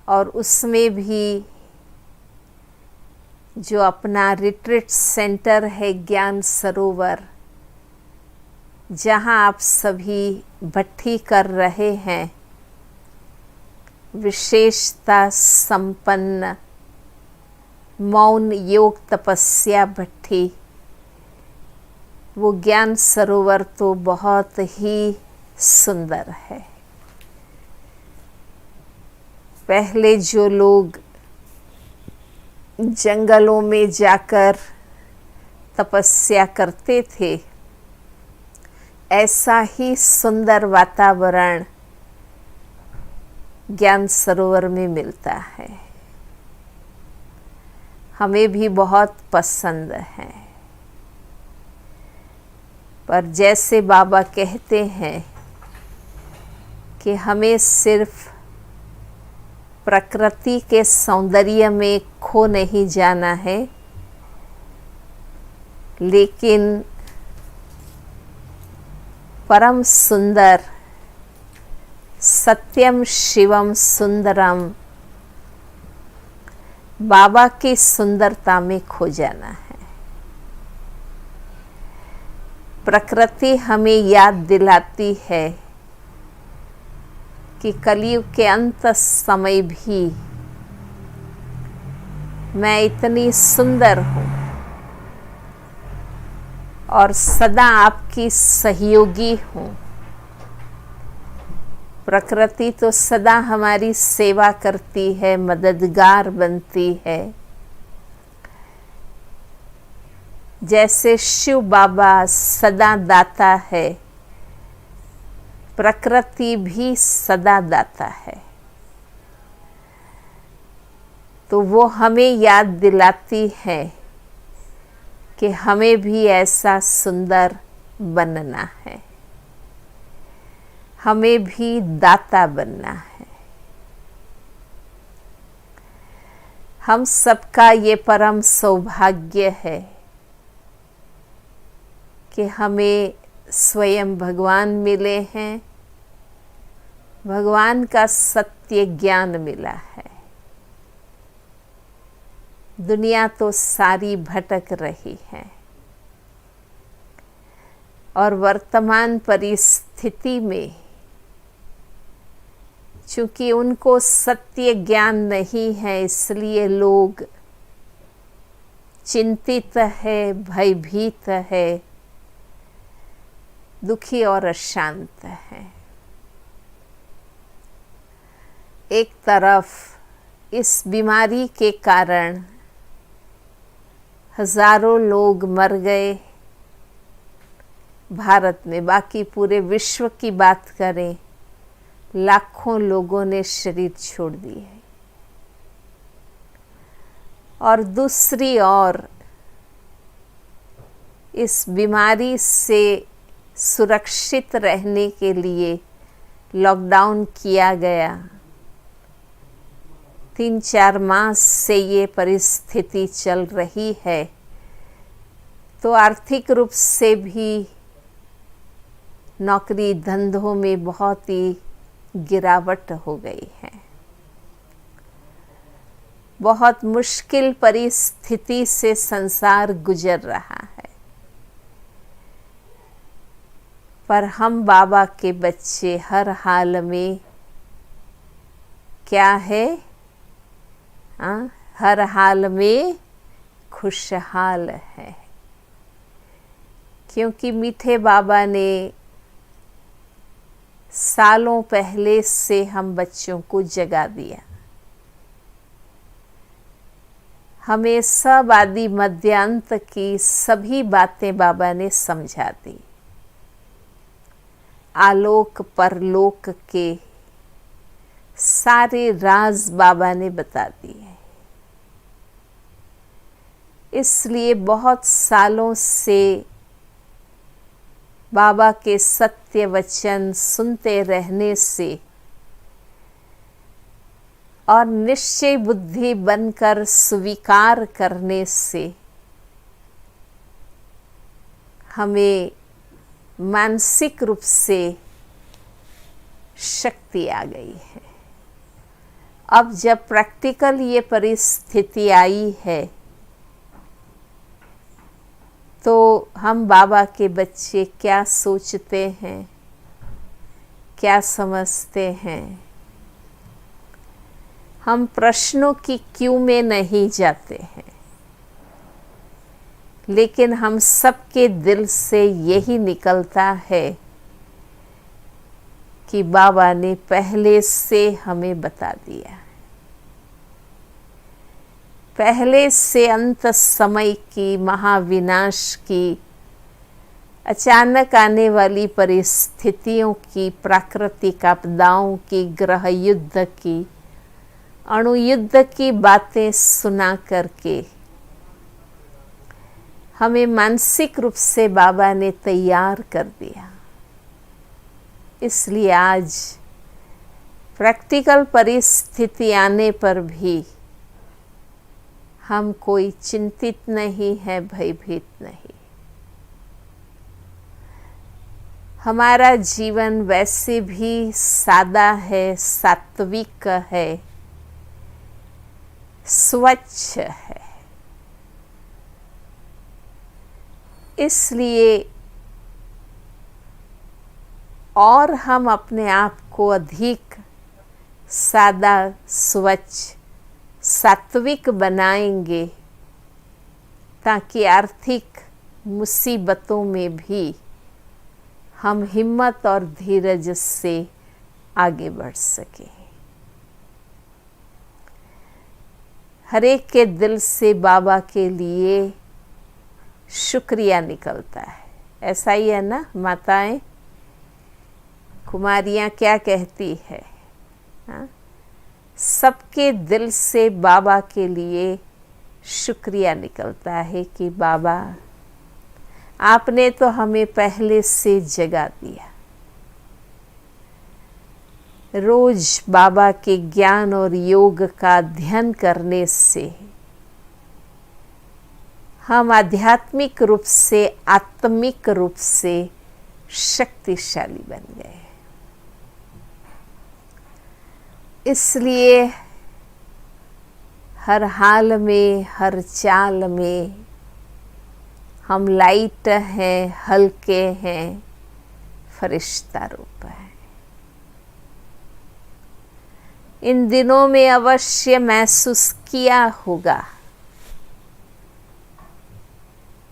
और उसमें भी जो अपना रिट्रीट सेंटर है ज्ञान सरोवर, जहाँ आप सभी भट्ठी कर रहे हैं, विशेषता संपन्न मौन योग तपस्या भट्ठी, वो ज्ञान सरोवर तो बहुत ही सुंदर है। पहले जो लोग जंगलों में जाकर तपस्या करते थे, ऐसा ही सुंदर वातावरण ज्ञान सरोवर में मिलता है। हमें भी बहुत पसंद है, पर जैसे बाबा कहते हैं कि हमें सिर्फ प्रकृति के सौंदर्य में खो नहीं जाना है, लेकिन परम सुंदर सत्यम शिवम सुंदरम बाबा की सुंदरता में खो जाना है। प्रकृति हमें याद दिलाती है कि कलयुग के अंत समय भी मैं इतनी सुंदर हूँ और सदा आपकी सहयोगी हूँ। प्रकृति तो सदा हमारी सेवा करती है, मददगार बनती है। जैसे शिव बाबा सदा दाता है, प्रकृति भी सदा दाता है। तो वो हमें याद दिलाती है कि हमें भी ऐसा सुंदर बनना है, हमें भी दाता बनना है। हम सबका ये परम सौभाग्य है कि हमें स्वयं भगवान मिले हैं, भगवान का सत्य ज्ञान मिला है। दुनिया तो सारी भटक रही है और वर्तमान परिस्थिति में चूंकि उनको सत्य ज्ञान नहीं है, इसलिए लोग चिंतित है, भयभीत है, दुखी और अशांत है। एक तरफ इस बीमारी के कारण हजारों लोग मर गए भारत में, बाकी पूरे विश्व की बात करें, लाखों लोगों ने शरीर छोड़ दिए। और दूसरी ओर इस बीमारी से सुरक्षित रहने के लिए लॉकडाउन किया गया। 3-4 मास से ये परिस्थिति चल रही है, तो आर्थिक रूप से भी नौकरी धंधों में बहुत ही गिरावट हो गई है। बहुत मुश्किल परिस्थिति से संसार गुजर रहा है, पर हम बाबा के बच्चे हर हाल में क्या है, हर हाल में खुशहाल है। क्योंकि मीठे बाबा ने सालों पहले से हम बच्चों को जगा दिया, हमें सब आदि मध्यांत की सभी बातें बाबा ने समझा दी। आलोक परलोक के सारे राज बाबा ने बता दिए। इसलिए बहुत सालों से बाबा के सत्य वचन सुनते रहने से और निश्चय बुद्धि बनकर स्वीकार करने से हमें मानसिक रूप से शक्ति आ गई है अब जब प्रैक्टिकल ये परिस्थिति आई है तो हम बाबा के बच्चे क्या सोचते हैं, क्या समझते हैं। हम प्रश्नों की क्यू में नहीं जाते हैं, लेकिन हम सबके दिल से यही निकलता है कि बाबा ने पहले से हमें बता दिया, पहले से अंत समय की, महाविनाश की, अचानक आने वाली परिस्थितियों की, प्राकृतिक आपदाओं की, ग्रह युद्ध की, अणु युद्ध की बातें सुना करके हमें मानसिक रूप से बाबा ने तैयार कर दिया। इसलिए आज प्रैक्टिकल परिस्थिति आने पर भी हम कोई चिंतित नहीं है, भयभीत नहीं। हमारा जीवन वैसे भी सादा है, सात्विक है, स्वच्छ है। इसलिए और हम अपने आप को अधिक सादा, स्वच्छ, सात्विक बनाएंगे ताकि आर्थिक मुसीबतों में भी हम हिम्मत और धीरज से आगे बढ़ सकें। हर एक के दिल से बाबा के लिए शुक्रिया निकलता है। ऐसा ही है ना माताएं, कुमारियां क्या कहती है? हाँ? सबके दिल से बाबा के लिए शुक्रिया निकलता है कि बाबा आपने तो हमें पहले से जगा दिया। रोज बाबा के ज्ञान और योग का अध्ययन करने से हम आध्यात्मिक रूप से, आत्मिक रूप से शक्तिशाली बन गए। इसलिए हर हाल में, हर चाल में हम लाइट हैं, हल्के हैं, फरिश्ता रूप है। इन दिनों में अवश्य महसूस किया होगा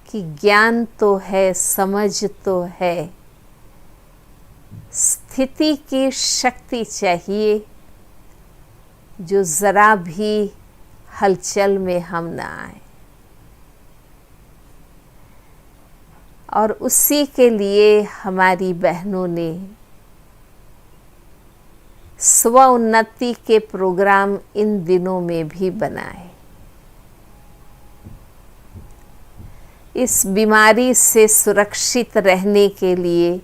कि ज्ञान तो है, समझ तो है, स्थिति की शक्ति चाहिए जो जरा भी हलचल में हम ना आए। और उसी के लिए हमारी बहनों ने स्व उन्नति के प्रोग्राम इन दिनों में भी बनाए। इस बीमारी से सुरक्षित रहने के लिए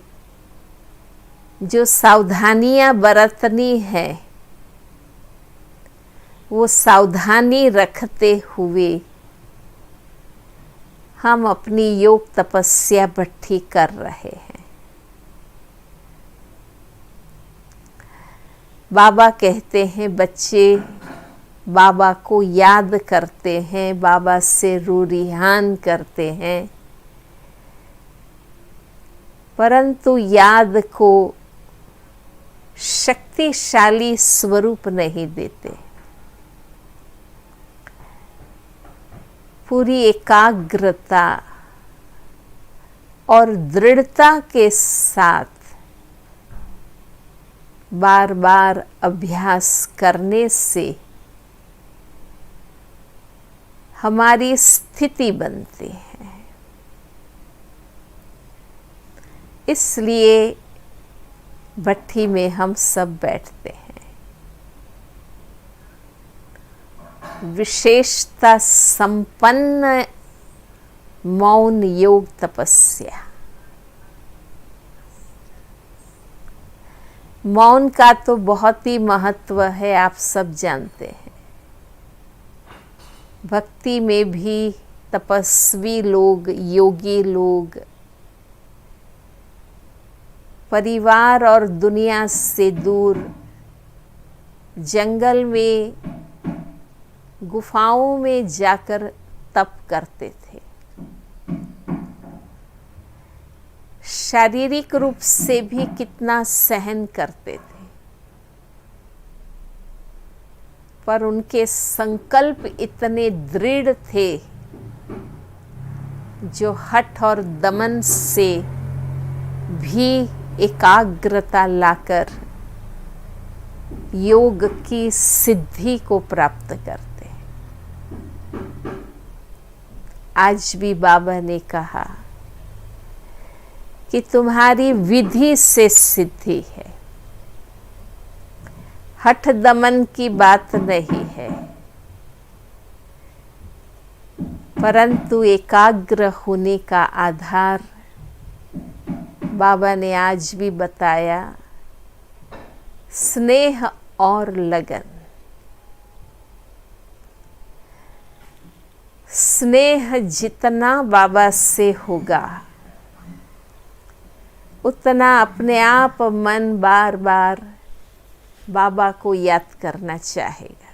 जो सावधानियां बरतनी है, वो सावधानी रखते हुए हम अपनी योग तपस्या भट्ठी कर रहे हैं। बाबा कहते हैं बच्चे बाबा को याद करते हैं, बाबा से रूरिहान करते हैं, परंतु याद को शक्तिशाली स्वरूप नहीं देते। पूरी एकाग्रता और दृढ़ता के साथ बार बार अभ्यास करने से हमारी स्थिति बनती है। इसलिए भट्ठी में हम सब बैठते हैं। विशेषता संपन्न मौन योग तपस्या। मौन का तो बहुत ही महत्व है, आप सब जानते हैं। भक्ति में भी तपस्वी लोग, योगी लोग परिवार और दुनिया से दूर जंगल में गुफाओं में जाकर तप करते थे। शारीरिक रूप से भी कितना सहन करते थे, पर उनके संकल्प इतने दृढ़ थे जो हठ और दमन से भी एकाग्रता लाकर योग की सिद्धि को प्राप्त करते। आज भी बाबा ने कहा कि तुम्हारी विधि से सिद्धि है, हठ दमन की बात नहीं है, परंतु एकाग्र होने का आधार बाबा ने आज भी बताया, स्नेह और लगन। स्नेह जितना बाबा से होगा उतना अपने आप मन बार बार बाबा को याद करना चाहेगा।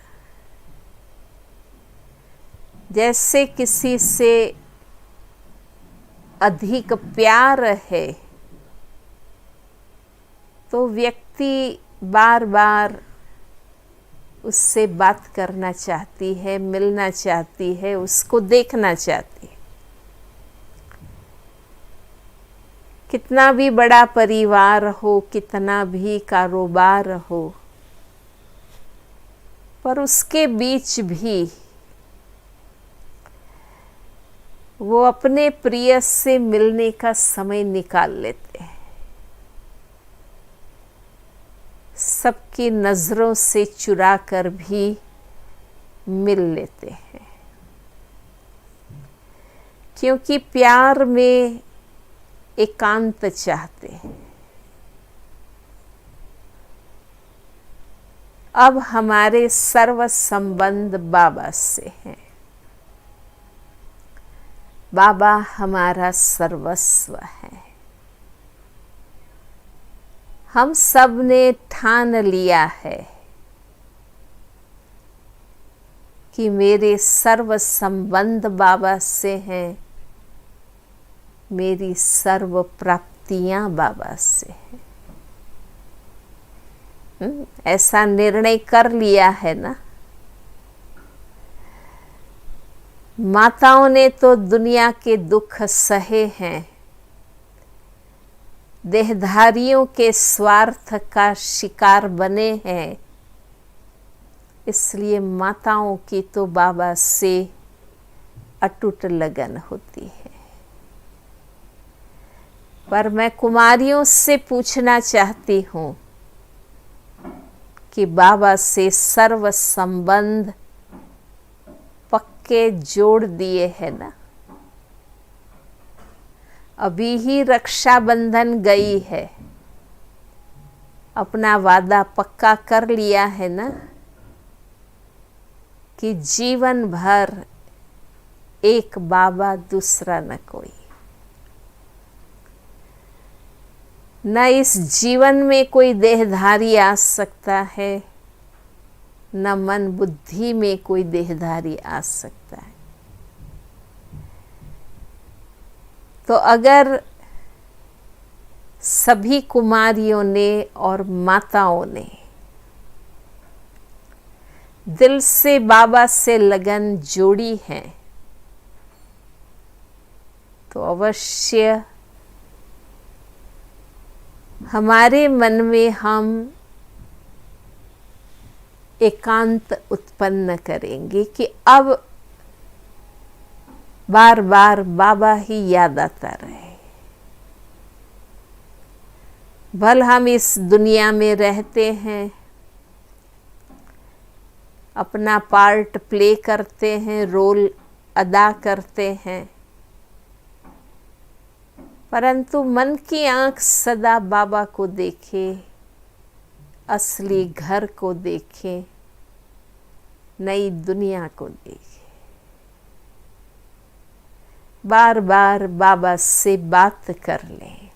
जैसे किसी से अधिक प्यार है तो व्यक्ति बार बार उससे बात करना चाहती है, मिलना चाहती है, उसको देखना चाहती है। कितना भी बड़ा परिवार हो, कितना भी कारोबार हो, पर उसके बीच भी वो अपने प्रिय से मिलने का समय निकाल लेते हैं। सबकी नजरों से चुरा कर भी मिल लेते हैं, क्योंकि प्यार में एकांत चाहते हैं। अब हमारे सर्व संबंध बाबा से हैं। बाबा हमारा सर्वस्व है। हम सब ने ठान लिया है कि मेरे सर्व संबंध बाबा से हैं, मेरी सर्व प्राप्तियां बाबा से हैं। ऐसा निर्णय कर लिया है ना। माताओं ने तो दुनिया के दुख सहे हैं, देहधारियों के स्वार्थ का शिकार बने हैं, इसलिए माताओं की तो बाबा से अटूट लगन होती है। पर मैं कुमारियों से पूछना चाहती हूँ कि बाबा से सर्व संबंध पक्के जोड़ दिए हैं ना। अभी ही रक्षाबंधन गई है, अपना वादा पक्का कर लिया है ना कि जीवन भर एक बाबा दूसरा न कोई। न इस जीवन में कोई देहधारी आ सकता है, न मन बुद्धि में कोई देहधारी आ सकता है। तो अगर सभी कुमारियों ने और माताओं ने दिल से बाबा से लगन जोड़ी है, तो अवश्य हमारे मन में हम एकांत उत्पन्न करेंगे कि अब बार बार बाबा ही याद आता रहे। भल हम इस दुनिया में रहते हैं, अपना पार्ट प्ले करते हैं, रोल अदा करते हैं, परंतु मन की आंख सदा बाबा को देखे, असली घर को देखे, नई दुनिया को देखे। बार बार बाबा से बात कर लें।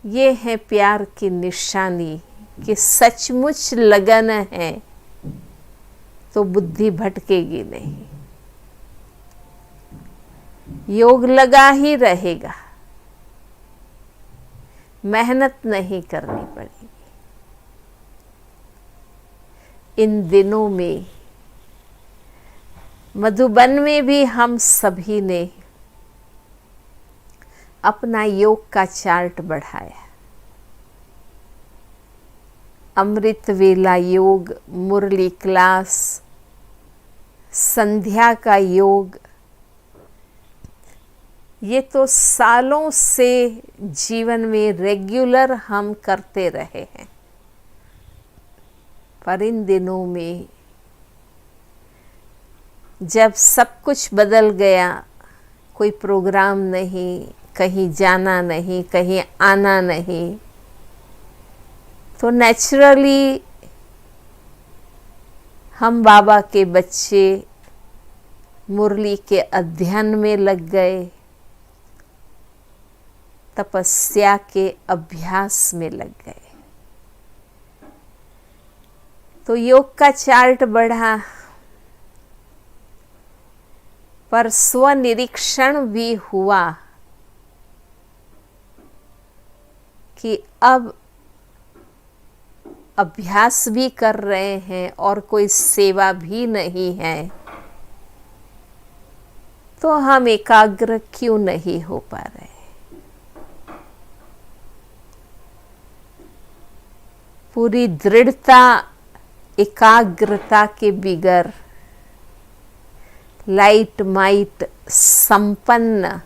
ये है प्यार की निशानी कि सचमुच लगन है तो बुद्धि भटकेगी नहीं, योग लगा ही रहेगा, मेहनत नहीं करनी पड़ेगी। इन दिनों में मधुबन में भी हम सभी ने अपना योग का चार्ट बढ़ाया। अमृत वेला योग, मुरली क्लास, संध्या का योग, ये तो सालों से जीवन में रेगुलर हम करते रहे हैं। पर इन दिनों में जब सब कुछ बदल गया, कोई प्रोग्राम नहीं, कहीं जाना नहीं, कहीं आना नहीं, तो नेचुरली हम बाबा के बच्चे मुरली के अध्ययन में लग गए, तपस्या के अभ्यास में लग गए। तो योग का चार्ट बढ़ा, पर स्वनिरीक्षण भी हुआ कि अब अभ्यास भी कर रहे हैं और कोई सेवा भी नहीं है, तो हम एकाग्र क्यों नहीं हो पा रहे। पूरी दृढ़ता, एकाग्रता के बिगर लाइट माइट संपन्न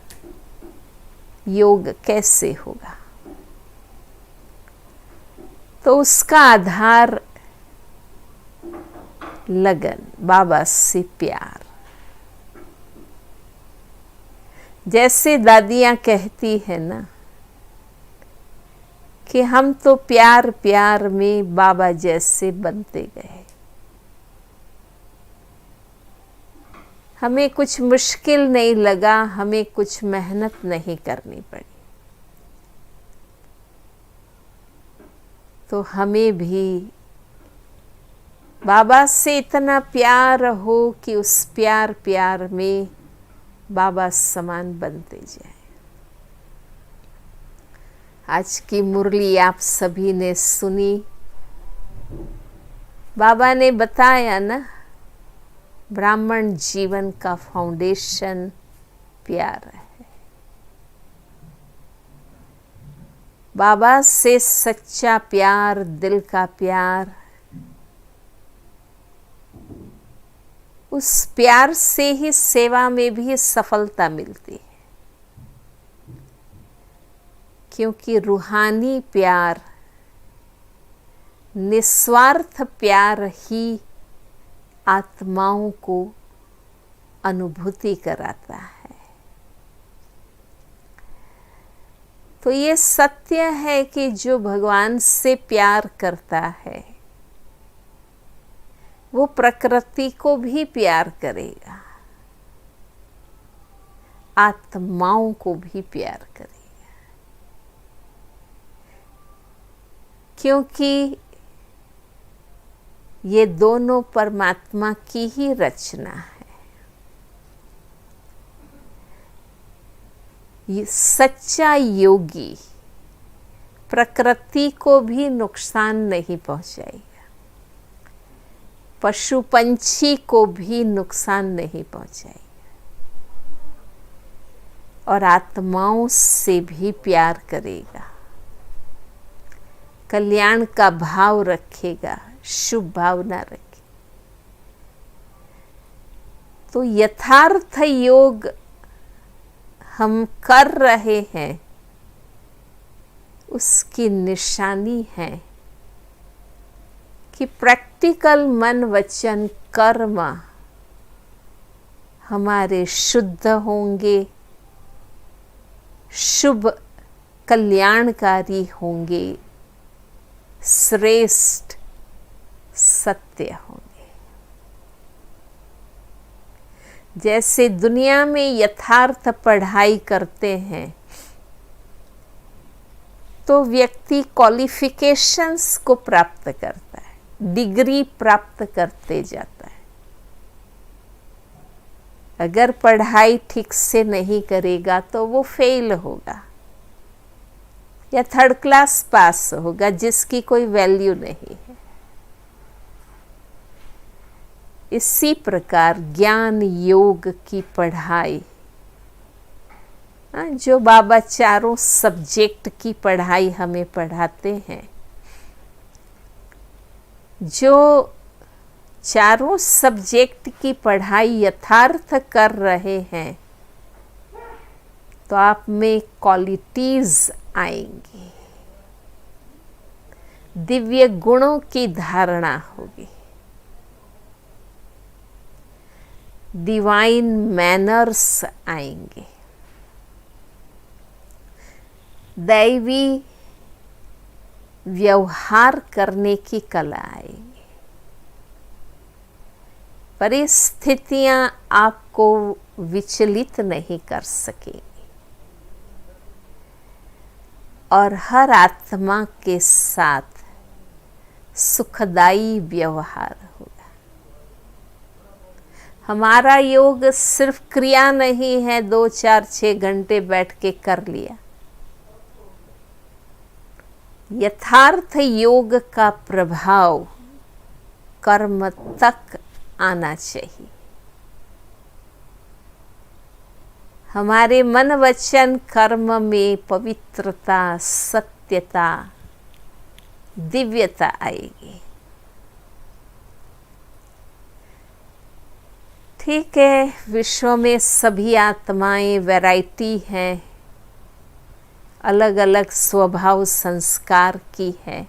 योग कैसे होगा। तो उसका आधार लगन, बाबा से प्यार। जैसे दादियां कहती है ना कि हम तो प्यार प्यार में बाबा जैसे बनते गए, हमें कुछ मुश्किल नहीं लगा, हमें कुछ मेहनत नहीं करनी पड़ी। तो हमें भी बाबा से इतना प्यार हो कि उस प्यार प्यार में बाबा समान बनते जाए। आज की मुरली आप सभी ने सुनी, बाबा ने बताया ना, ब्राह्मण जीवन का फाउंडेशन प्यार है। बाबा से सच्चा प्यार, दिल का प्यार, उस प्यार से ही सेवा में भी सफलता मिलती है। क्योंकि रूहानी प्यार, निस्वार्थ प्यार ही आत्माओं को अनुभूति कराता है। तो ये सत्य है कि जो भगवान से प्यार करता है वो प्रकृति को भी प्यार करेगा, आत्माओं को भी प्यार करेगा। क्योंकि ये दोनों परमात्मा की ही रचना है। ये सच्चा योगी प्रकृति को भी नुकसान नहीं पहुंचाएगा, पशु पंछी को भी नुकसान नहीं पहुंचाएगा, और आत्माओं से भी प्यार करेगा, कल्याण का भाव रखेगा, शुभ भावना रखेगा। तो यथार्थ योग हम कर रहे हैं, उसकी निशानी है कि प्रैक्टिकल मन वचन कर्म हमारे शुद्ध होंगे, शुभ कल्याणकारी होंगे, श्रेष्ठ सत्य होंगे। जैसे दुनिया में यथार्थ पढ़ाई करते हैं तो व्यक्ति क्वालिफिकेशंस को प्राप्त करता है, डिग्री प्राप्त करते जाता है। अगर पढ़ाई ठीक से नहीं करेगा तो वो फेल होगा या थर्ड क्लास पास होगा, जिसकी कोई वैल्यू नहीं है। इसी प्रकार ज्ञान योग की पढ़ाई, जो बाबा चारों सब्जेक्ट की पढ़ाई हमें पढ़ाते हैं, जो चारों सब्जेक्ट की पढ़ाई यथार्थ कर रहे हैं, तो आप में क्वालिटीज आएंगी, दिव्य गुणों की धारणा होगी, डिवाइन मैनर्स आएंगे, दैवी व्यवहार करने की कला आएगी। परिस्थितियां आपको विचलित नहीं कर सकेंगी और हर आत्मा के साथ सुखदायी व्यवहार होगा। हमारा योग सिर्फ क्रिया नहीं है, 2, 4, 6 घंटे बैठ के कर लिया। यथार्थ योग का प्रभाव कर्म तक आना चाहिए। हमारे मन वचन कर्म में पवित्रता, सत्यता, दिव्यता आएगी। ठीक है, विश्व में सभी आत्माएं वैरायटी हैं, अलग अलग स्वभाव संस्कार की है,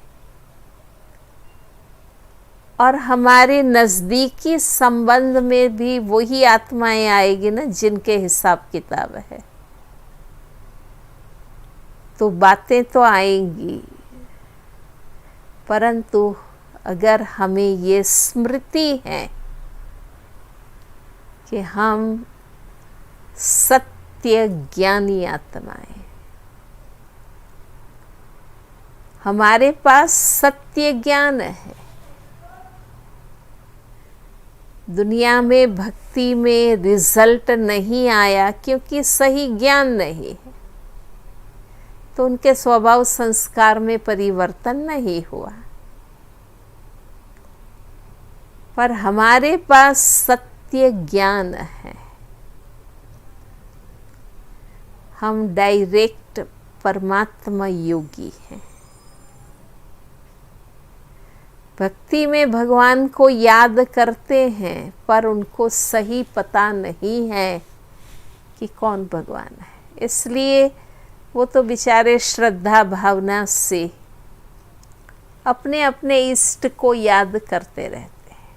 और हमारे नज़दीकी संबंध में भी वही आत्माएं आएगी ना जिनके हिसाब किताब है। तो बातें तो आएंगी, परंतु अगर हमें ये स्मृति है कि हम सत्य ज्ञानी आत्माएं, हमारे पास सत्य ज्ञान है। दुनिया में भक्ति में रिजल्ट नहीं आया क्योंकि सही ज्ञान नहीं है, तो उनके स्वभाव संस्कार में परिवर्तन नहीं हुआ। पर हमारे पास सत्य ज्ञान है, हम डायरेक्ट परमात्मा योगी हैं। भक्ति में भगवान को याद करते हैं, पर उनको सही पता नहीं है कि कौन भगवान है, इसलिए वो तो बेचारे श्रद्धा भावना से अपने अपने इष्ट को याद करते रहते हैं।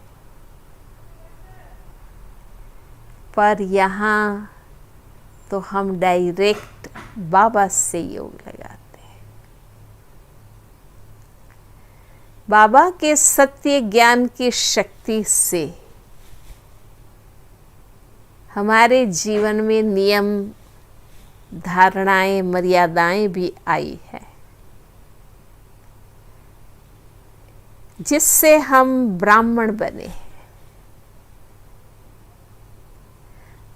पर यहाँ तो हम डायरेक्ट बाबा से योग लगाते हैं। बाबा के सत्य ज्ञान की शक्ति से हमारे जीवन में नियम, धारणाएं, मर्यादाएं भी आई है, जिससे हम ब्राह्मण बने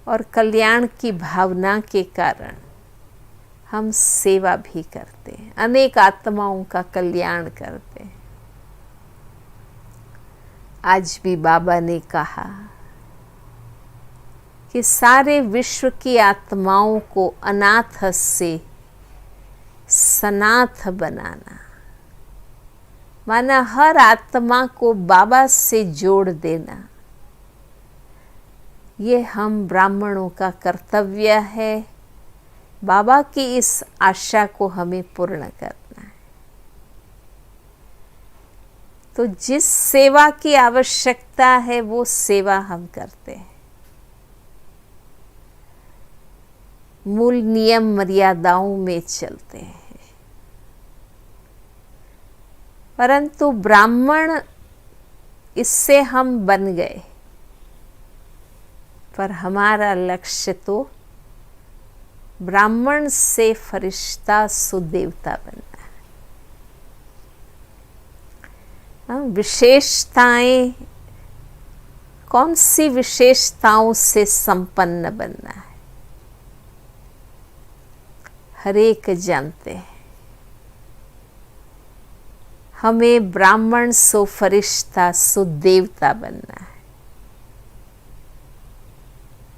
और कल्याण की भावना के कारण हम सेवा भी करते हैं, अनेक आत्माओं का कल्याण करते हैं। आज भी बाबा ने कहा कि सारे विश्व की आत्माओं को अनाथ से सनाथ बनाना, माना हर आत्मा को बाबा से जोड़ देना, ये हम ब्राह्मणों का कर्तव्य है। बाबा की इस आशा को हमें पूर्ण करना है। तो जिस सेवा की आवश्यकता है वो सेवा हम करते हैं, मूल नियम मर्यादाओं में चलते हैं। परंतु ब्राह्मण इससे हम बन गए, पर हमारा लक्ष्य तो ब्राह्मण से फरिश्ता सुदेवता बनना है। विशेषताएं, कौन सी विशेषताओं से संपन्न बनना है, हर एक जानते हैं। हमें ब्राह्मण सो फरिश्ता सो देवता बनना है।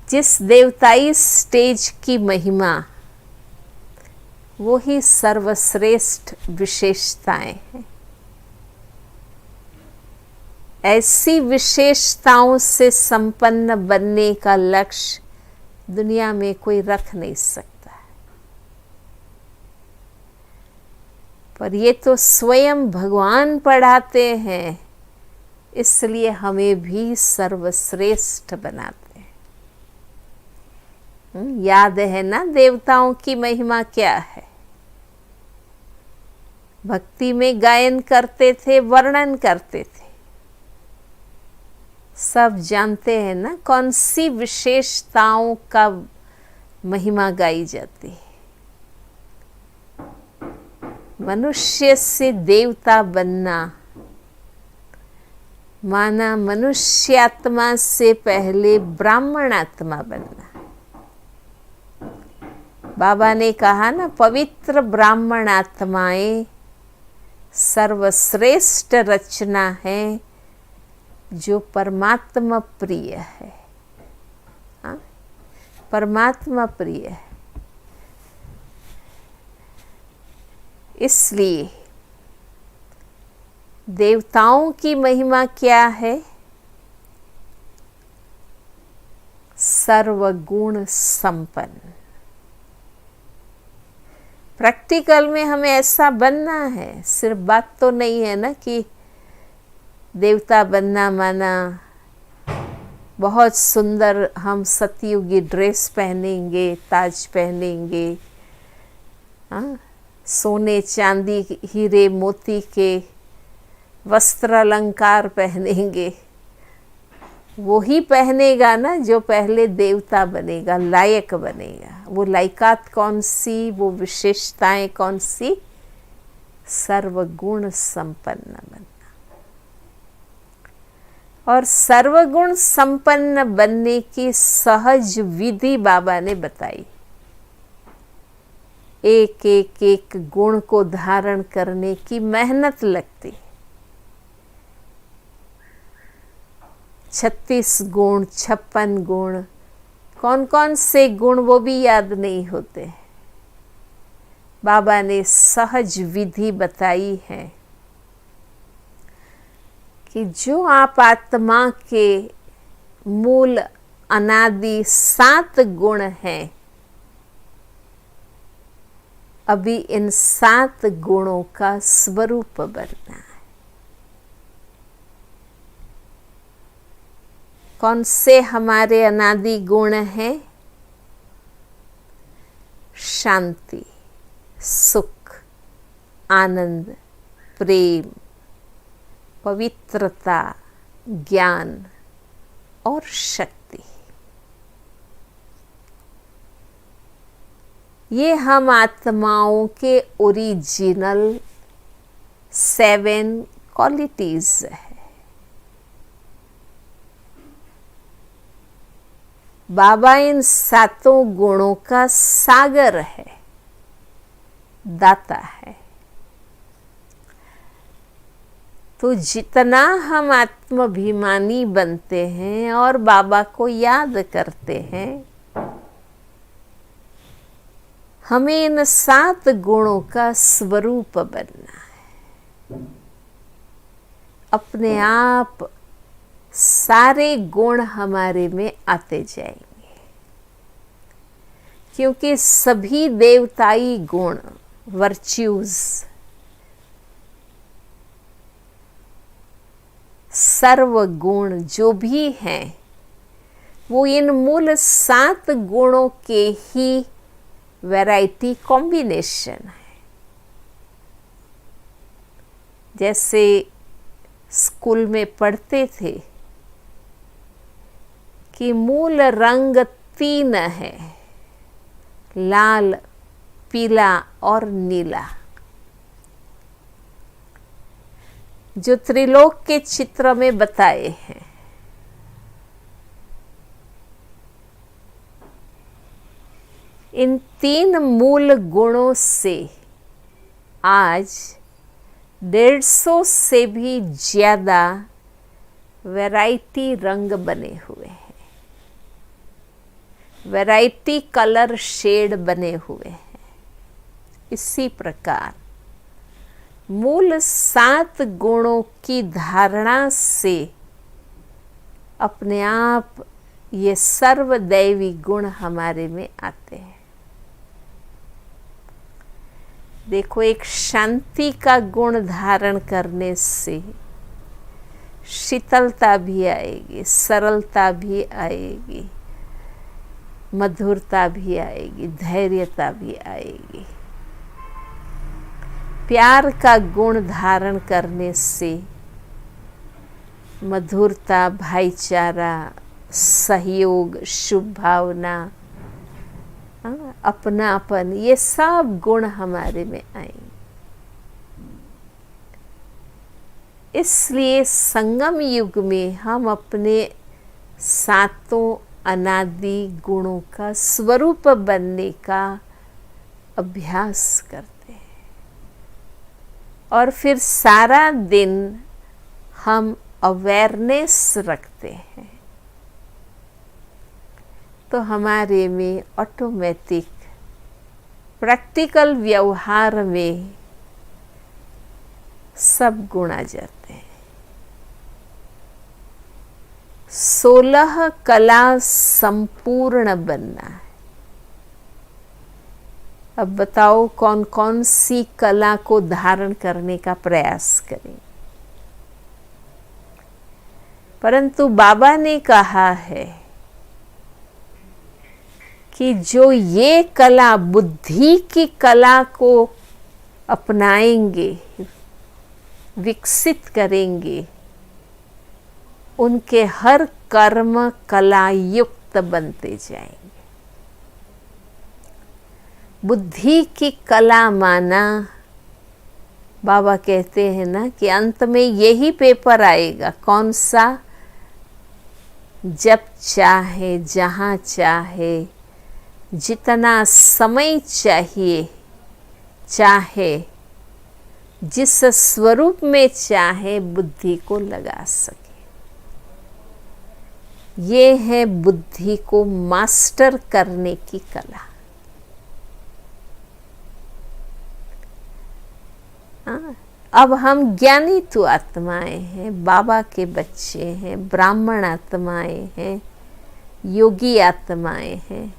जिस देवताई स्टेज की महिमा, वो ही सर्वश्रेष्ठ विशेषताएं हैं। ऐसी विशेषताओं से संपन्न बनने का लक्ष्य दुनिया में कोई रख नहीं सकता, पर ये तो स्वयं भगवान पढ़ाते हैं, इसलिए हमें भी सर्वश्रेष्ठ बनाते हैं। याद है ना देवताओं की महिमा क्या है? भक्ति में गायन करते थे, वर्णन करते थे। सब जानते हैं ना कौन सी विशेषताओं का महिमा गाई जाती है। मनुष्य से देवता बनना माना मनुष्य आत्मा से पहले ब्राह्मण आत्मा बनना। बाबा ने कहा ना, पवित्र ब्राह्मण आत्माएं सर्वश्रेष्ठ रचना है जो परमात्मा प्रिय है। हाँ? परमात्मा प्रिय है। इसलिए देवताओं की महिमा क्या है? सर्वगुण संपन्न। प्रैक्टिकल में हमें ऐसा बनना है। सिर्फ बात तो नहीं है ना कि देवता बनना माना बहुत सुंदर हम सतयुगी ड्रेस पहनेंगे, ताज पहनेंगे, हाँ, सोने चांदी हीरे मोती के वस्त्र अलंकार पहनेंगे। वो ही पहनेगा ना जो पहले देवता बनेगा, लायक बनेगा। वो लायकात कौन सी, वो विशेषताएं कौन सी? सर्वगुण संपन्न बनना। और सर्वगुण संपन्न बनने की सहज विधि बाबा ने बताई। एक एक एक गुण को धारण करने की मेहनत लगती। 36 गुण, 56 गुण, कौन कौन से गुण वो भी याद नहीं होते। बाबा ने सहज विधि बताई है कि जो आप आत्मा के मूल अनादि 7 गुण हैं, अभी इन 7 गुणों का स्वरूप बनना है। कौन से हमारे अनादि गुण हैं? शांति, सुख, आनंद, प्रेम, पवित्रता, ज्ञान और शक्ति। ये हम आत्माओं के ओरिजिनल 7 क्वालिटीज है। बाबा इन 7 गुणों का सागर है, दाता है। तो जितना हम आत्माभिमानी बनते हैं और बाबा को याद करते हैं, हमें इन 7 गुणों का स्वरूप बनना है। अपने आप सारे गुण हमारे में आते जाएंगे, क्योंकि सभी देवताई गुण, वर्च्यूज, सर्वगुण जो भी हैं, वो इन मूल 7 गुणों के ही वैरायटी कॉम्बिनेशन है। जैसे स्कूल में पढ़ते थे कि मूल रंग 3 है, लाल, पीला और नीला। जो त्रिलोक के चित्र में बताए हैं। इन 3 मूल गुणों से आज 150 से भी ज्यादा वैरायटी रंग बने हुए हैं, वैरायटी कलर शेड बने हुए हैं। इसी प्रकार मूल 7 गुणों की धारणा से अपने आप ये सर्वदैवी गुण हमारे में आते हैं। देखो, एक शांति का गुण धारण करने से शीतलता भी आएगी, सरलता भी आएगी, मधुरता भी आएगी, धैर्यता भी आएगी। प्यार का गुण धारण करने से मधुरता, भाईचारा, सहयोग, शुभ भावना, अपनापन, ये सब गुण हमारे में आएंगे। इसलिए संगम युग में हम अपने 7 अनादि गुणों का स्वरूप बनने का अभ्यास करते हैं और फिर सारा दिन हम अवेयरनेस रखते हैं, तो हमारे में ऑटोमेटिक प्रैक्टिकल व्यवहार में सब गुण आ जाते हैं। 16 कला संपूर्ण बनना है। अब बताओ कौन कौन सी कला को धारण करने का प्रयास करें। परंतु बाबा ने कहा है कि जो ये कला, बुद्धि की कला को अपनाएंगे, विकसित करेंगे, उनके हर कर्म कला युक्त बनते जाएंगे। बुद्धि की कला माना, बाबा कहते हैं ना कि अंत में यही पेपर आएगा। कौन सा? जब चाहे, जहाँ चाहे, जितना समय चाहिए, चाहे जिस स्वरूप में चाहे बुद्धि को लगा सके। ये है बुद्धि को मास्टर करने की कला। अब हम ज्ञानी तो आत्माएं हैं, बाबा के बच्चे हैं, ब्राह्मण आत्माएं हैं, योगी आत्माएं हैं।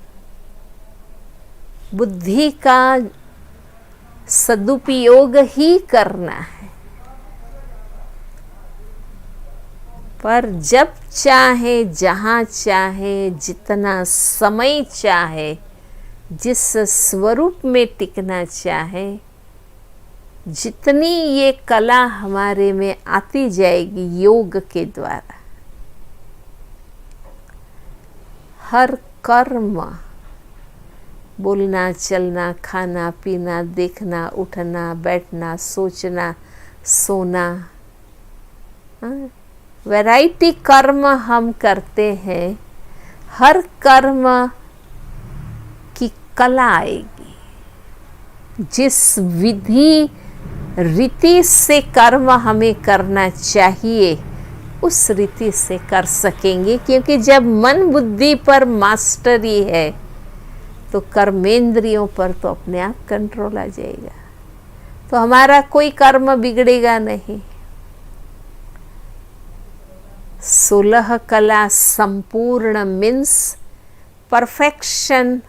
बुद्धि का सदुपयोग ही करना है, पर जब चाहे, जहाँ चाहे, जितना समय चाहे, जिस स्वरूप में टिकना चाहे, जितनी ये कला हमारे में आती जाएगी योग के द्वारा, हर कर्म, बोलना, चलना, खाना, पीना, देखना, उठना, बैठना, सोचना, सोना, वैरायटी कर्म हम करते हैं। हर कर्म की कला आएगी। जिस विधि रीति से कर्म हमें करना चाहिए उस रीति से कर सकेंगे, क्योंकि जब मन बुद्धि पर मास्टरी है तो कर्मेंद्रियों पर तो अपने आप कंट्रोल आ जाएगा, तो हमारा कोई कर्म बिगड़ेगा नहीं। 16 कला संपूर्ण मीन्स परफेक्शन,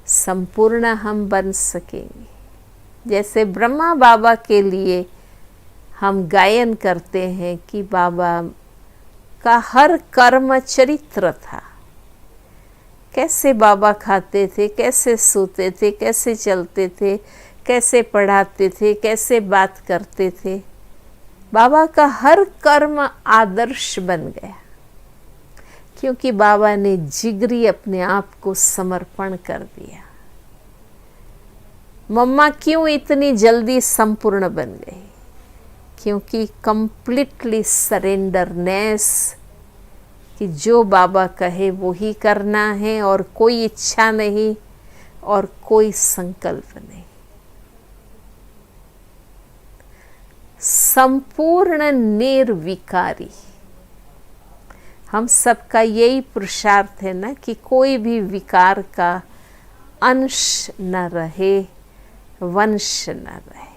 संपूर्ण हम बन सकेंगे। जैसे ब्रह्मा बाबा के लिए हम गायन करते हैं कि बाबा का हर कर्म चरित्र था। कैसे बाबा खाते थे, कैसे सोते थे, कैसे चलते थे, कैसे पढ़ाते थे, कैसे बात करते थे। बाबा का हर कर्म आदर्श बन गया, क्योंकि बाबा ने जिगरी अपने आप को समर्पण कर दिया। मम्मा क्यों इतनी जल्दी संपूर्ण बन गई? क्योंकि कंप्लीटली सरेंडरनेस कि जो बाबा कहे वो ही करना है, और कोई इच्छा नहीं और कोई संकल्प नहीं। संपूर्ण निर्विकारी। हम सबका यही पुरुषार्थ है ना कि कोई भी विकार का अंश न रहे, वंश न रहे।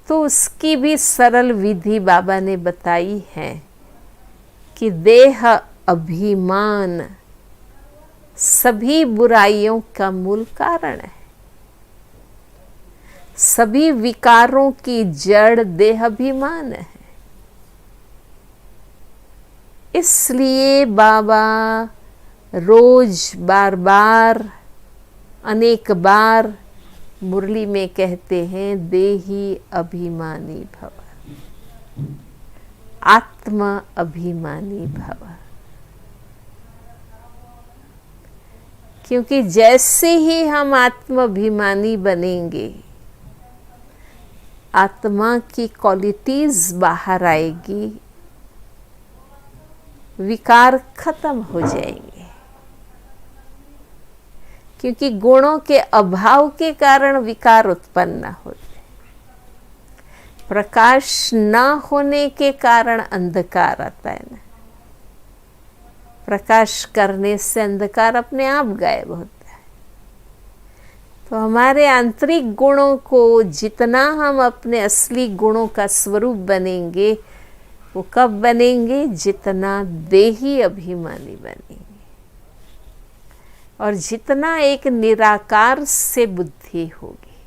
तो उसकी भी सरल विधि बाबा ने बताई है कि देह अभिमान सभी बुराइयों का मूल कारण है। सभी विकारों की जड़ देह अभिमान है। इसलिए बाबा रोज बार बार अनेक बार मुरली में कहते हैं, देही अभिमानी भव, आत्म अभिमानी भव। क्योंकि जैसे ही हम आत्माभिमानी बनेंगे, आत्मा की क्वालिटीज बाहर आएगी, विकार खत्म हो जाएंगे। क्योंकि गुणों के अभाव के कारण विकार उत्पन्न होते, प्रकाश न होने के कारण अंधकार आता है ना। प्रकाश करने से अंधकार अपने आप गायब होता है। तो हमारे आंतरिक गुणों को जितना हम अपने असली गुणों का स्वरूप बनेंगे, वो कब बनेंगे? जितना देही अभिमानी बनेंगे, और जितना एक निराकार से बुद्धि होगी।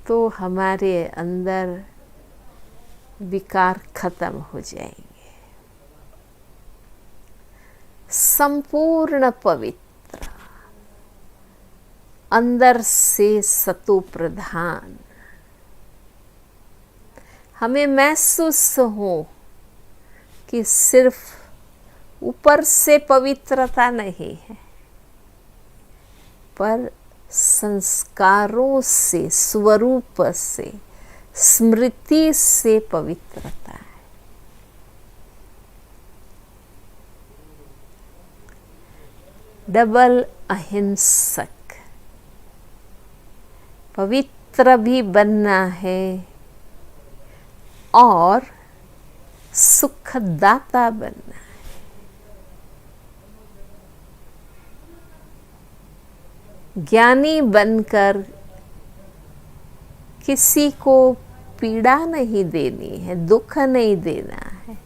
तो हमारे अंदर विकार खत्म हो जाएंगे। संपूर्ण पवित्र, अंदर से सतो प्रधान। हमें महसूस हो कि सिर्फ ऊपर से पवित्रता नहीं है, पर संस्कारों से, स्वरूप से, स्मृति से पवित्रता है। डबल अहिंसक, पवित्र भी बनना है और सुखदाता बनना है। ज्ञानी बनकर किसी को पीड़ा नहीं देनी है, दुख नहीं देना है,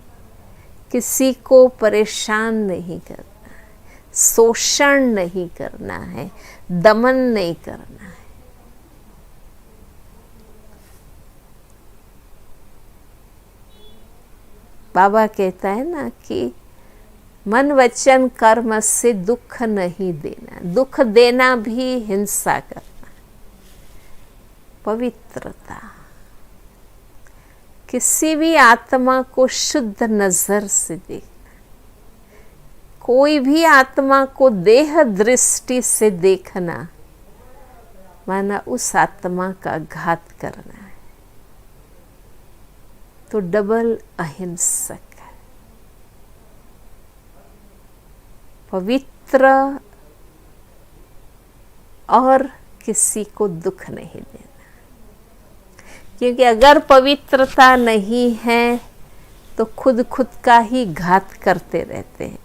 किसी को परेशान नहीं करना है, शोषण नहीं करना है, दमन नहीं करना है। बाबा कहता है ना कि मन वचन कर्म से दुख नहीं देना, दुख देना भी हिंसा करना। पवित्रता, किसी भी आत्मा को शुद्ध नजर से देखना, कोई भी आत्मा को देह दृष्टि से देखना माना उस आत्मा का घात करना है। तो डबल अहिंसक, पवित्र और किसी को दुख नहीं देना। क्योंकि अगर पवित्रता नहीं है तो खुद का ही घात करते रहते हैं,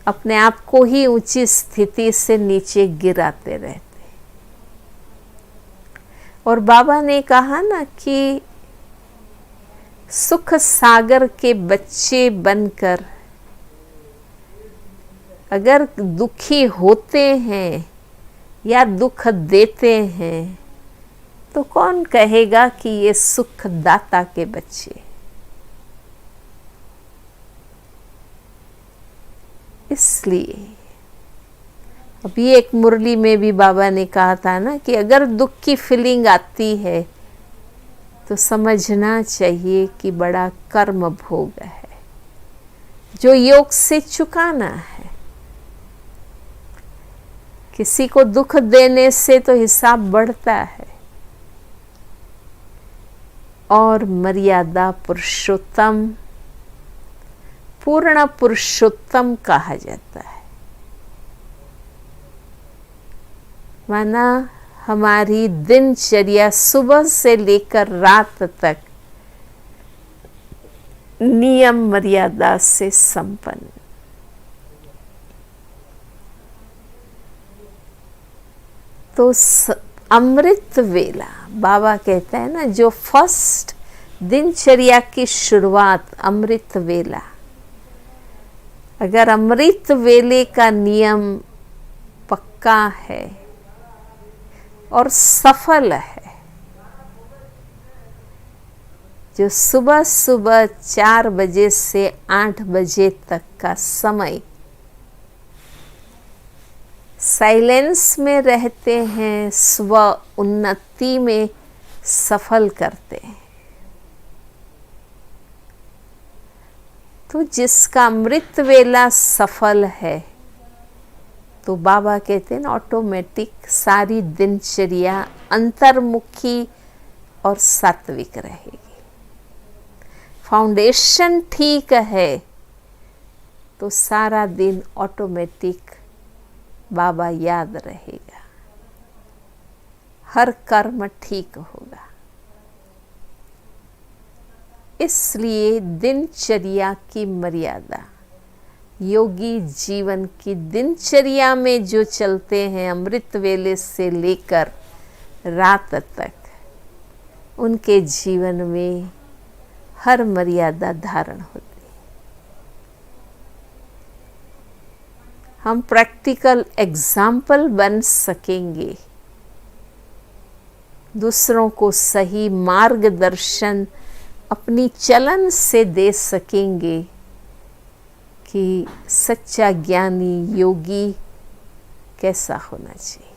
अपने आप को ही ऊंची स्थिति से नीचे गिराते रहते हैं। और बाबा ने कहा ना कि सुख सागर के बच्चे बनकर अगर दुखी होते हैं या दुख देते हैं तो कौन कहेगा कि ये सुखदाता के बच्चे। इसलिए अभी एक मुरली में भी बाबा ने कहा था ना कि अगर दुख की फीलिंग आती है तो समझना चाहिए कि बड़ा कर्म भोग है जो योग से चुकाना है। किसी को दुख देने से तो हिसाब बढ़ता है, और मर्यादा पुरुषोत्तम, पूर्ण पुरुषोत्तम कहा जाता है। माना हमारी दिनचर्या सुबह से लेकर रात तक नियम मर्यादा से संपन्न। तो अमृत वेला, बाबा कहते हैं ना, जो फर्स्ट दिनचर्या की शुरुआत अमृत वेला, अगर अमृत वेले का नियम पक्का है और सफल है, जो सुबह सुबह 4 बजे से 8 बजे तक का समय साइलेंस में रहते हैं, स्व उन्नति में सफल करते हैं, तो जिसका अमृत वेला सफल है, तो बाबा कहते हैं ऑटोमेटिक सारी दिनचर्या अंतर्मुखी और सात्विक रहेगी। फाउंडेशन ठीक है तो सारा दिन ऑटोमेटिक बाबा याद रहेगा, हर कर्म ठीक होगा। इसलिए दिनचर्या की मर्यादा, योगी जीवन की दिनचर्या में जो चलते हैं अमृत वेले से लेकर रात तक, उनके जीवन में हर मर्यादा धारण होती है। हम प्रैक्टिकल एग्जाम्पल बन सकेंगे, दूसरों को सही मार्गदर्शन अपनी चलन से दे सकेंगे कि सच्चा ज्ञानी योगी कैसा होना चाहिए।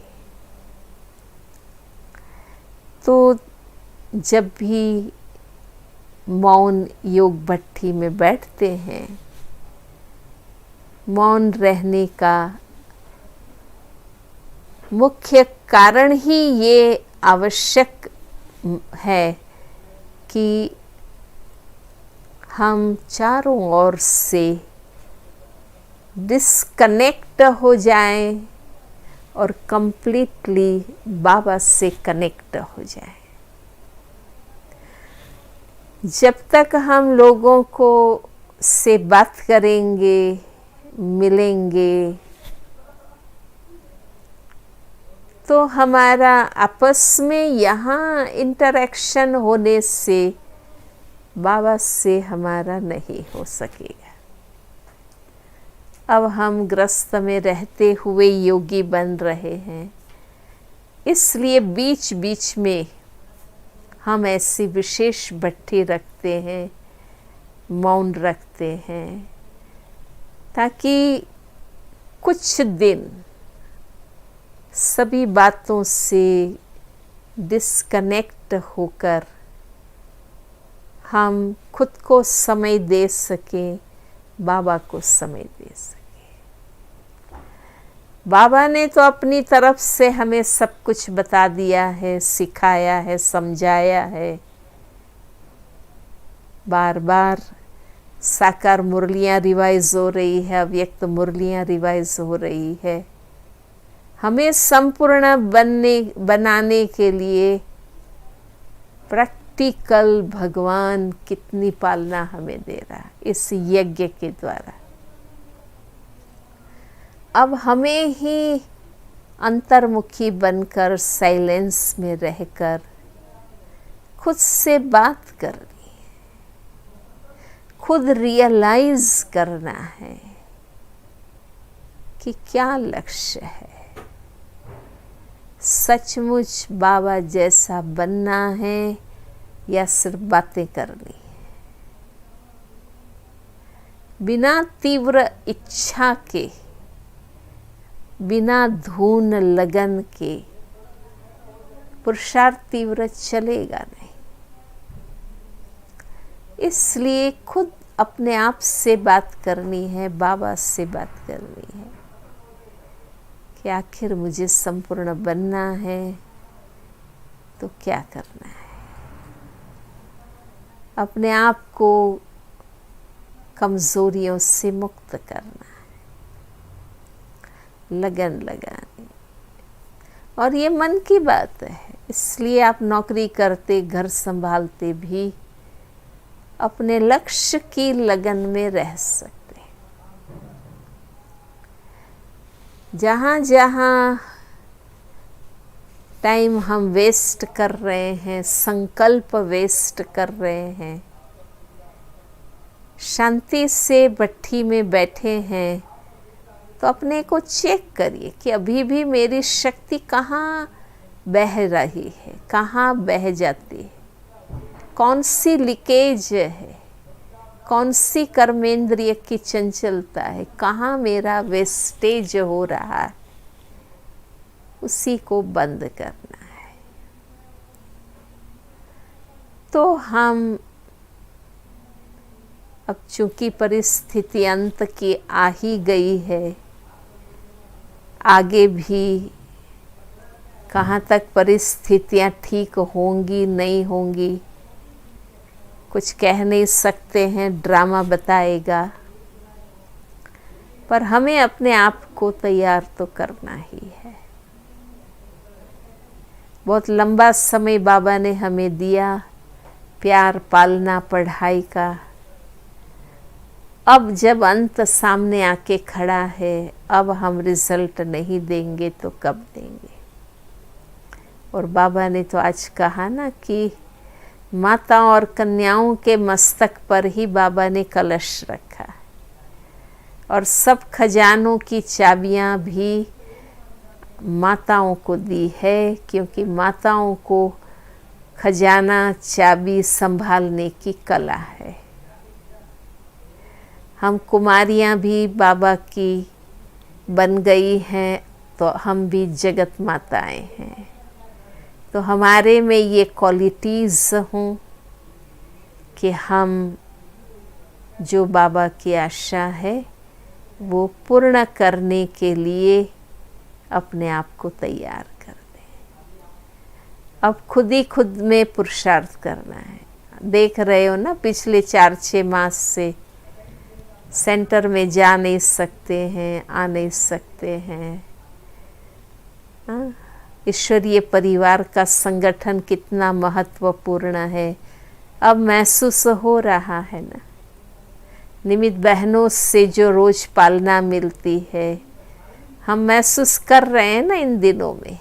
तो जब भी मौन योग भट्ठी में बैठते हैं, मौन रहने का मुख्य कारण ही ये आवश्यक है कि हम चारों ओर से डिस्कनेक्ट हो जाएं और कंप्लीटली बाबा से कनेक्ट हो जाएं। जब तक हम लोगों को से बात करेंगे, मिलेंगे, तो हमारा आपस में यहाँ इंटरेक्शन होने से बाबा से हमारा नहीं हो सकेगा। अब हम गृहस्थ में रहते हुए योगी बन रहे हैं, इसलिए बीच बीच में हम ऐसी विशेष भट्ठी रखते हैं, मौन रखते हैं, ताकि कुछ दिन सभी बातों से डिस्कनेक्ट होकर हम खुद को समय दे सकें, बाबा को समय दे सकें। बाबा ने तो अपनी तरफ से हमें सब कुछ बता दिया है, सिखाया है, समझाया है। बार बार साकार मुरलियाँ रिवाइज हो रही है, अव्यक्त मुरलियाँ रिवाइज हो रही है। हमें संपूर्ण बनाने के लिए प्रैक्टिकल भगवान कितनी पालना हमें दे रहा है इस यज्ञ के द्वारा। अब हमें ही अंतर्मुखी बनकर साइलेंस में रहकर खुद से बात करनी है, खुद रियलाइज करना है कि क्या लक्ष्य है। सचमुच बाबा जैसा बनना है या सिर्फ बातें करनी है। बिना तीव्र इच्छा के, बिना धून लगन के पुरुषार्थ तीव्र चलेगा नहीं। इसलिए खुद अपने आप से बात करनी है, बाबा से बात करनी है कि आखिर मुझे संपूर्ण बनना है तो क्या करना है। अपने आप को कमजोरियों से मुक्त करना है, लगन लगानी। और ये मन की बात है, इसलिए आप नौकरी करते, घर संभालते भी अपने लक्ष्य की लगन में रह सकते हैं। जहाँ जहाँ टाइम हम वेस्ट कर रहे हैं, संकल्प वेस्ट कर रहे हैं, शांति से भट्ठी में बैठे हैं, तो अपने को चेक करिए कि अभी भी मेरी शक्ति कहाँ बह रही है, कहाँ बह जाती है, कौन सी लीकेज है, कौन सी कर्मेंद्रिय की चंचलता है, कहाँ मेरा वेस्टेज हो रहा है, उसी को बंद करना है। तो हम अब चूंकि परिस्थिति अंत की आ ही गई है, आगे भी कहाँ तक परिस्थितियाँ ठीक होंगी नहीं होंगी कुछ कह नहीं सकते हैं, ड्रामा बताएगा। पर हमें अपने आप को तैयार तो करना ही है। बहुत लंबा समय बाबा ने हमें दिया, प्यार पालना पढ़ाई का। अब जब अंत सामने आके खड़ा है, अब हम रिजल्ट नहीं देंगे तो कब देंगे। और बाबा ने तो आज कहा ना कि माताओं और कन्याओं के मस्तक पर ही बाबा ने कलश रखा और सब खजानों की चाबियां भी माताओं को दी है, क्योंकि माताओं को खजाना चाबी संभालने की कला है। हम कुमारियां भी बाबा की बन गई हैं, तो हम भी जगत माताएं हैं। तो हमारे में ये क्वालिटीज़ हों कि हम जो बाबा की आशा है वो पूर्ण करने के लिए अपने आप को तैयार कर दें। अब खुद ही खुद में पुरुषार्थ करना है। देख रहे हो ना, पिछले 4-6 मास से सेंटर में जा नहीं सकते हैं, आ नहीं सकते हैं। ईश्वरीय परिवार का संगठन कितना महत्वपूर्ण है, अब महसूस हो रहा है ना। निमित्त बहनों से जो रोज पालना मिलती है, हम महसूस कर रहे हैं ना इन दिनों में।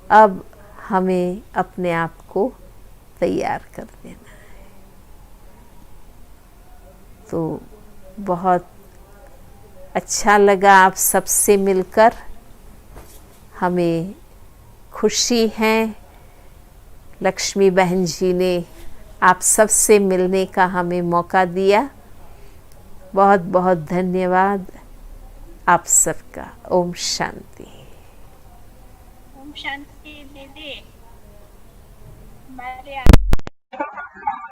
अब हमें अपने आप को तैयार कर देना है। तो बहुत अच्छा लगा आप सबसे मिलकर, हमें खुशी है। लक्ष्मी बहन जी ने आप सबसे मिलने का हमें मौका दिया। बहुत बहुत धन्यवाद आप सबका। ओम शांति। ओम शांति दीदी। हमारे